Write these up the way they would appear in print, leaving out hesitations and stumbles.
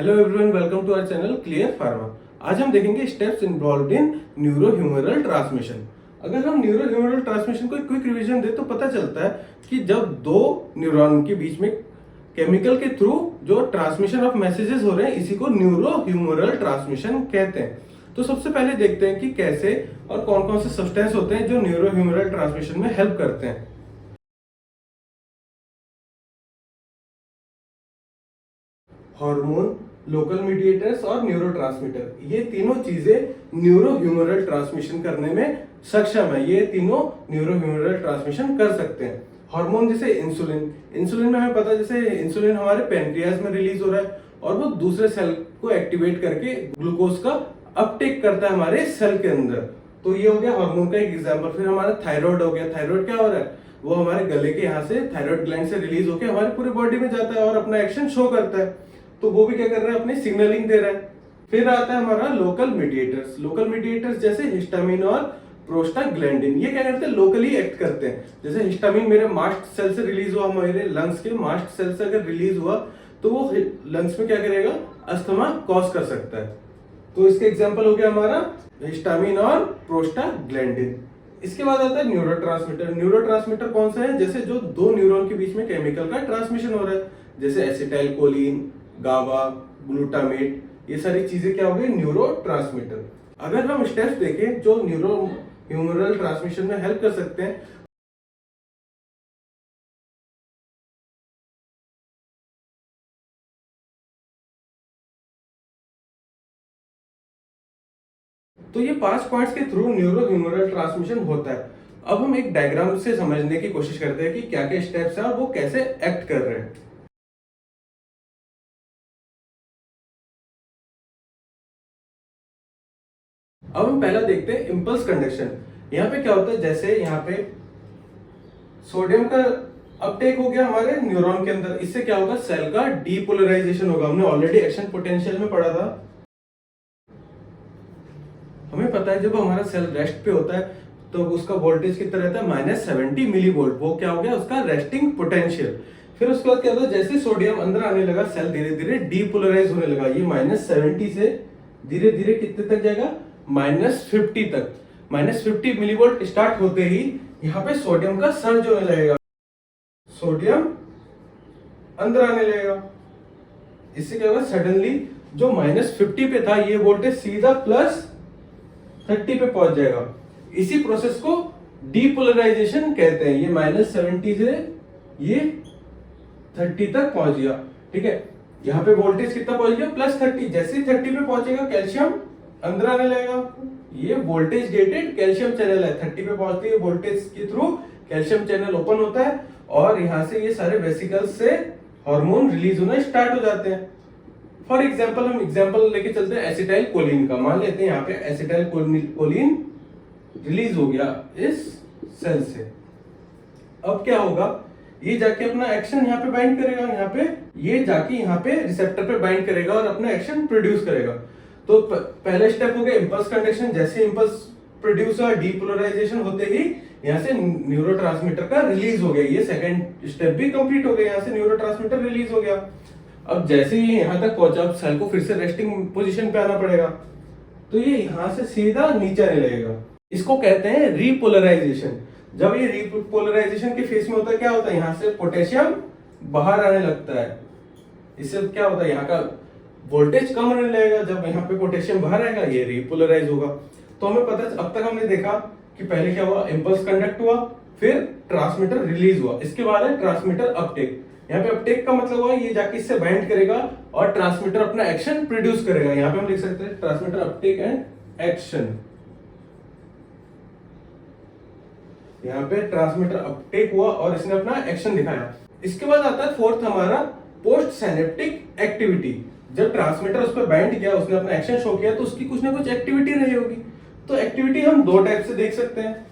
Hello everyone, welcome to our channel Clear Pharma. आज हम देखेंगे steps involved in neurohumoral transmission. अगर हम न्यूरोह्यूमरल ट्रांसमिशन को क्विक रिवीजन दे तो पता चलता है कि जब दो न्यूरॉन के बीच में केमिकल के थ्रू जो ट्रांसमिशन ऑफ मैसेजेस हो रहे हैं, इसी को न्यूरोह्यूमरल ट्रांसमिशन कहते हैं। तो सबसे पहले देखते हैं कि कैसे और कौन कौन से सब्सटेंस होते हैं जो न्यूरोह्यूमरल ट्रांसमिशन में हेल्प करते हैं। हार्मोन, लोकल मीडिएटर्स और न्यूरोट्रांसमीटर, ये तीनों चीजें न्यूरोह्यूमरल ट्रांसमिशन करने में सक्षम है। ये तीनों न्यूरोह्यूमरल ट्रांसमिशन कर सकते हैं। हार्मोन जैसे इंसुलिन, इंसुलिन में हमें पता है जैसे इंसुलिन हमारे पेनक्रियाज में रिलीज हो रहा है और वो दूसरे सेल को एक्टिवेट करके ग्लूकोज का अपटेक करता है हमारे सेल के अंदर। तो ये हो गया हार्मोन का एक एग्जाम्पल। फिर हमारा थायराइड हो गया। थायराइड क्या हो रहा है, वो हमारे गले के यहाँ से थायराइड ग्लैंड से रिलीज होकर हमारे पूरे बॉडी में जाता है और अपना एक्शन शो करता है। तो वो भी क्या कर रहा है, अपनी सिग्नलिंग दे रहा है। फिर आता है हमारा लोकल मीडिएटर्स। लोकल मीडिएटर्स जैसे हिस्टामिन और प्रोस्टाग्लैंडिन, ये क्या करते हैं, लोकली एक्ट करते हैं। जैसे हिस्टामिन मेरे मास्ट सेल से रिलीज हुआ, मेरे लंग्स के मास्ट सेल से अगर रिलीज हुआ तो वो लंग्स में क्या करेगा, अस्थमा कॉज कर सकता है। तो इसके एग्जाम्पल हो गया हमारा हिस्टामिन और प्रोस्टाग्लैंडिन। इसके बाद आता है न्यूरोट्रांसमीटर। न्यूरोट्रांसमीटर कौन सा है, जैसे जो दो न्यूरॉन के बीच में केमिकल का ट्रांसमिशन हो रहा है, जैसे एसिटाइल कोलिन, गाबा, ग्लूटामेट, ये सारी चीजें क्या हो गई, न्यूरोट्रांसमीटर। अगर हम स्टेप्स देखें जो न्यूरोह्यूमरल ट्रांसमिशन में हेल्प कर सकते हैं, तो ये 5 पॉइंट्स के थ्रू न्यूरोह्यूमरल ट्रांसमिशन होता है। अब हम एक डायग्राम से समझने की कोशिश करते हैं कि क्या क्या स्टेप्स हैं और वो कैसे एक्ट कर रहे हैं। अब हम पहला देखते हैं इंपल्स कंडक्शन। यहाँ पे क्या होता है, जैसे यहाँ पे सोडियम का अपटेक हो गया हमारे न्यूरॉन के अंदर, इससे क्या होगा, सेल का डीपोलराइजेशन होगा। हमने ऑलरेडी एक्शन पोटेंशियल में पढ़ा था। हमें पता है जब हमारा सेल रेस्ट पे होता है तो उसका वोल्टेज कितना रहता है, -70 मिली वोल्ट। वो क्या हो गया, उसका रेस्टिंग पोटेंशियल। फिर उसके बाद क्या होता है, जैसे सोडियम अंदर आने लगा, सेल धीरे धीरे डीपोलराइज होने लगा। ये -70 से धीरे धीरे कितने तक जाएगा, -50 तक। -50 मिलीवोल्ट स्टार्ट होते ही यहाँ पे सोडियम का सर्ज होने लगेगा, सोडियम अंदर आने लगेगा। इससे क्या होगा, सडनली जो -50 पे था ये वोल्टेज सीधा +30 पे पहुंच जाएगा। इसी प्रोसेस को डीपोलराइजेशन कहते हैं। ये -70 से ये 30 तक पहुंच गया, ठीक है। यहाँ पे वोल्टेज कितना पहुंच गया, +30। जैसे ही 30 पे पहुंचेगा कैल्शियम अंदर आने लगेगा। ये वोल्टेज गेटेड कैल्शियम चैनल है। 30 पे पहुंचते ही वोल्टेज के थ्रू कैल्शियम चैनल ओपन होता है और यहाँ से ये सारे वेसिकल्स से हार्मोन रिलीज होना स्टार्ट हो जाते हैं। फॉर एग्जाम्पल हम एग्जाम्पल लेके चलते हैं एसिटाइल कोलिन का। मान लेते हैं यहाँ पे एसिटाइल कोलिन रिलीज हो गया इस सेल से। अब क्या होगा, ये जाके अपना एक्शन यहाँ पे बाइंड करेगा, यहाँ पे ये जाके यहाँ पे रिसेप्टर पे बाइंड करेगा और अपना एक्शन प्रोड्यूस करेगा। तो पहला स्टेप हो गया इंपल्स कंडक्शन। जैसे इंपल्स प्रोड्यूस हुआ, डीपोलराइजेशन होते ही यहाँ से न्यूरोट्रांसमीटर का रिलीज हो गया। ये सेकंड स्टेप भी कंप्लीट हो गया, यहाँ से न्यूरोट्रांसमीटर रिलीज हो गया। अब जैसे ही यहाँ तक पहुंचा, अब सेल को फिर से रेस्टिंग पोजीशन पे आना पड़ेगा, तो ये यहाँ से सीधा नीचे आने लगेगा। इसको कहते हैं रीपोलराइजेशन। जब ये रीपोलराइजेशन के फेज में होता है, क्या होता है, यहाँ से पोटेशियम बाहर आने लगता है। इससे क्या होता है, यहाँ का वोल्टेज कम होने लगेगा। जब यहाँ पे पोटेशियम बाहर आएगा, ये रीपोलराइज होगा। तो हमें पता है, अब तक हमने देखा कि पहले क्या हुआ, इंपल्स कंडक्ट हुआ, फिर ट्रांसमीटर रिलीज हुआ, इसके बाद है ट्रांसमीटर अपटेक। यहाँ पे अपटेक का मतलब हुआ ये जाके इससे बाइंड करेगा और ट्रांसमीटर अपना एक्शन प्रोड्यूस करेगा। यहाँ पे हम लिख सकते हैं ट्रांसमीटर अपटेक एंड एक्शन। यहाँ पे ट्रांसमीटर अपटेक हुआ और इसने अपना एक्शन दिखाया। इसके बाद आता है फोर्थ हमारा पोस्ट साइनेप्टिक एक्टिविटी। जब ट्रांसमीटर उस पर बाइंड किया, उसने अपना एक्शन शो किया, तो उसकी कुछ ना कुछ एक्टिविटी रही होगी। तो एक्टिविटी हम दो टाइप से देख सकते हैं।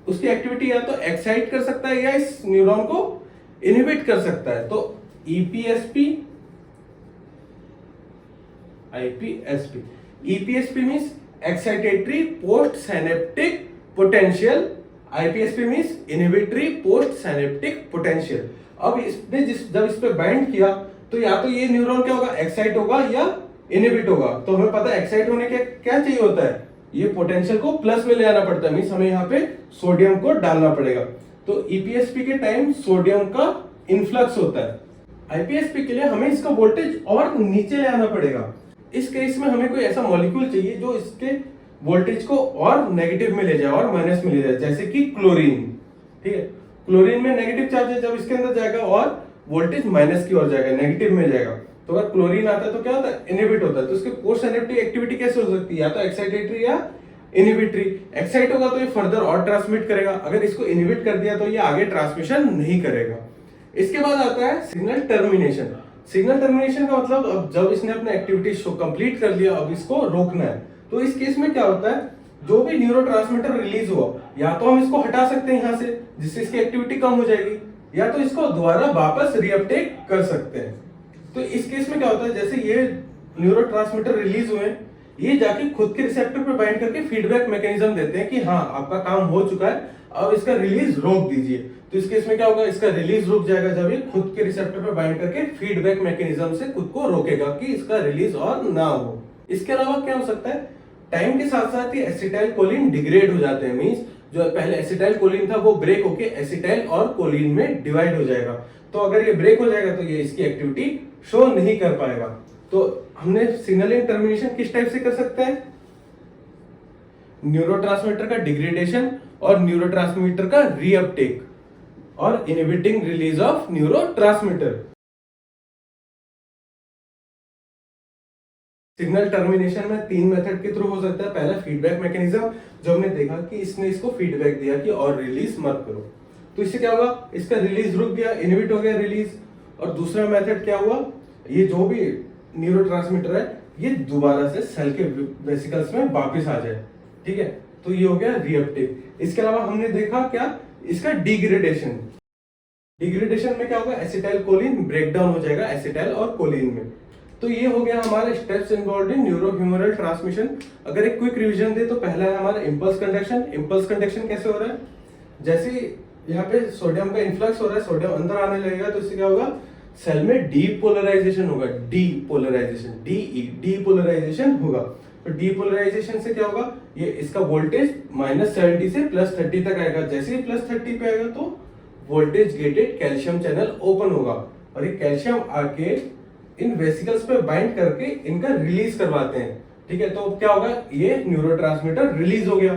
उसकी एक्टिविटी या तो एक्साइट कर सकता है या इस न्यूरॉन को इनहिबिट कर सकता है। तो EPSP, IPSP. EPSP means excitatory post synaptic potential, IPSP means inhibitory post synaptic potential. अब इसने जब इस पे बाइंड किया तो या तो ये न्यूरॉन क्या होगा, एक्साइट होगा या इनहिबिट होगा। तो हमें पता है एक्साइट होने के क्या चाहिए होता है, ये पोटेंशियल को प्लस में ले आना पड़ता है, मींस हमें यहाँ पे सोडियम को डालना पड़ेगा। तो ईपीएसपी के टाइम सोडियम का इन्फ्लक्स होता है, आईपीएसपी के लिए हमें इसका वोल्टेज और नीचे ले आना पड़ेगा। इस केस में हमें कोई ऐसा मॉलिक्यूल चाहिए जो इसके वोल्टेज को और नेगेटिव में ले जाए और माइनस में ले जाए, जैसे कि क्लोरीन। ठीक है, क्लोरीन में नेगेटिव चार्ज है, जब इसके अंदर जाएगा और वोल्टेज माइनस की ओर जाएगा, नेगेटिव में जाएगा। तो अगर क्लोरीन आता है तो क्या होता है, इनहिबिट होता है। तो इसके पोस्ट सिनेप्टिक एक्टिविटी कैसे हो सकती है, या तो एक्साइटेटरी या इनहिबिटरी। एक्साइट होगा तो ये फर्दर और ट्रांसमिट करेगा, अगर इसको इनहिबिट कर दिया तो ये आगे ट्रांसमिशन नहीं करेगा। इसके बाद आता है सिग्नल टर्मिनेशन। सिग्नल टर्मिनेशन का मतलब अब जब इसने अपने एक्टिविटी शो कंप्लीट कर लिया, अब इसको रोकना है। तो इस केस में क्या होता है, जो भी न्यूरोट्रांसमीटर रिलीज हुआ, या तो हम इसको हटा सकते हैं यहाँ से जिससे इसकी एक्टिविटी कम हो जाएगी, या तो इसको दोबारा वापस रीअपटेक कर सकते हैं। तो इस केस में क्या होता है, जैसे ये न्यूरोट्रांसमीटर रिलीज हुए, ये जाके खुद के रिसेप्टर पे बाइंड करके फीडबैक मैकेनिज्म देते हैं कि हाँ आपका काम हो चुका है, अब इसका रिलीज रोक दीजिए। तो इस केस में क्या होगा, इसका रिलीज रुक जाएगा जब ये खुद के रिसेप्टर पे बाइंड करके फीडबैक मैकेनिज्म से खुद को रोकेगा कि इसका रिलीज और ना हो। इसके अलावा क्या हो सकता है, टाइम के साथ साथ ये एसिटाइल कोलिन डिग्रेड हो जाते हैं, मींस जो पहले एसिटाइल कोलिन था वो ब्रेक होके एसिटाइल और कोलिन में डिवाइड हो जाएगा। तो अगर ये ब्रेक हो जाएगा तो ये इसकी एक्टिविटी शो नहीं कर पाएगा। तो हमने सिग्नलिंग टर्मिनेशन किस टाइप से कर सकते हैं, न्यूरोट्रांसमीटर का डिग्रेडेशन और न्यूरोट्रांसमीटर का रीअपटेक और inhibiting release of neurotransmitter. Signal termination में 3 मेथड के थ्रू हो सकता है। पहला फीडबैक मैकेनिज्म, जो हमने देखा कि इसने इसको फीडबैक दिया कि और रिलीज मत करो, तो इससे क्या होगा, इसका रिलीज रुक गया, इनहिबिट हो गया रिलीज। और दूसरा मेथड क्या हुआ, ये जो भी न्यूरोट्रांसमीटर है ये दोबारा से सेल के वेसिकल्स में वापस आ जाए। ठीक है, तो ये हो गया रीअपटेक। इसके अलावा हमने देखा क्या, इसका डिग्रेडेशन। डिग्रेडेशन में क्या होगा, एसिटाइल कोलिन ब्रेकडाउन हो जाएगा एसिटाइल और कोलिन में। तो ये हो गया हमारे steps involved in neurohumoral transmission. अगर एक क्विक रिवीजन दे तो पहला है हमारा इंपल्स कंडक्शन। इंपल्स कंडक्शन कैसे हो रहा है, जैसे यहाँ पे सोडियम का इन्फ्लक्स हो रहा है, सोडियम अंदर आने लगेगा तो इससे क्या होगा, सेल में डीपोलराइजेशन होगा, डीपोलराइजेशन, डीपोलराइजेशन होगा। तो डीपोलराइजेशन से क्या होगा, ये इसका वोल्टेज -70 से +30 तक आएगा। जैसे ही +30 पे आएगा तो voltage gated calcium channel open होगा और ये कैल्शियम आके इन वेसिकल्स पे बाइंड करके इनका रिलीज करवाते हैं। ठीक है, तो क्या होगा, ये न्यूरोट्रांसमीटर रिलीज हो गया।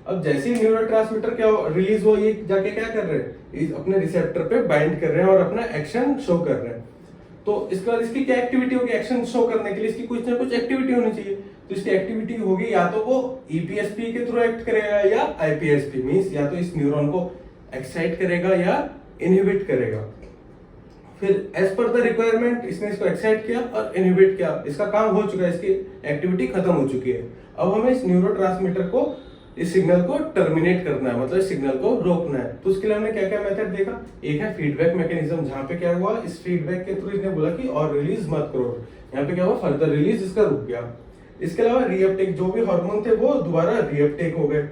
अब जैसे ही न्यूरोट्रांसमीटर क्या रिलीज हो, ये जाके क्या कर रहे हैं, अपने रिसेप्टर पे बाइंड कर रहे हैं और अपना एक्शन शो कर रहे हैं। तो इसके बाद इसकी क्या एक्टिविटी होगी, एक्शन शो करने के लिए इसकी कुछ ना कुछ एक्टिविटी होनी चाहिए। तो इसकी एक्टिविटी होगी या तो वो ईपीएसपी के थ्रू एक्ट करेगा या आईपीएसपी, मींस या तो इस न्यूरॉन को एक्साइट करेगा या इनहिबिट करेगा। फिर एज पर द रिक्वायरमेंट इसने इसको एक्साइट किया और इनहिबिट किया, इसका काम हो चुका है, इसकी एक्टिविटी खत्म हो चुकी है। अब हमें इस न्यूरोट्रांसमीटर को, इस सिग्नल को टर्मिनेट करना है, मतलब इस सिग्नल को रोकना है। तो उसके लिए हमने क्या क्या मेथड देखा, एक है फीडबैक मैकेनिज्म, जहां पे क्या हुआ, इस फीडबैक के थ्रू इसने बोला कि और रिलीज मत करो, यहाँ पे क्या हुआ, फर्दर रिलीज इसका रुक गया। इसके अलावा रीअपटेक, जो भी हार्मोन थे वो दोबारा रीअपटेक हो गए।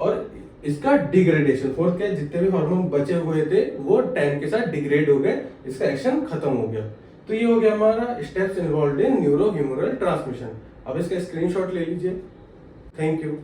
और इसका डिग्रेडेशन, फोर्थ क्या, जितने भी हार्मोन बचे हुए थे वो टाइम के साथ डिग्रेड हो गए, इसका एक्शन खत्म हो गया। तो ये हो गया हमारा steps involved in neurohumoral transmission. अब इसका स्क्रीनशॉट ले लीजिए। Thank you.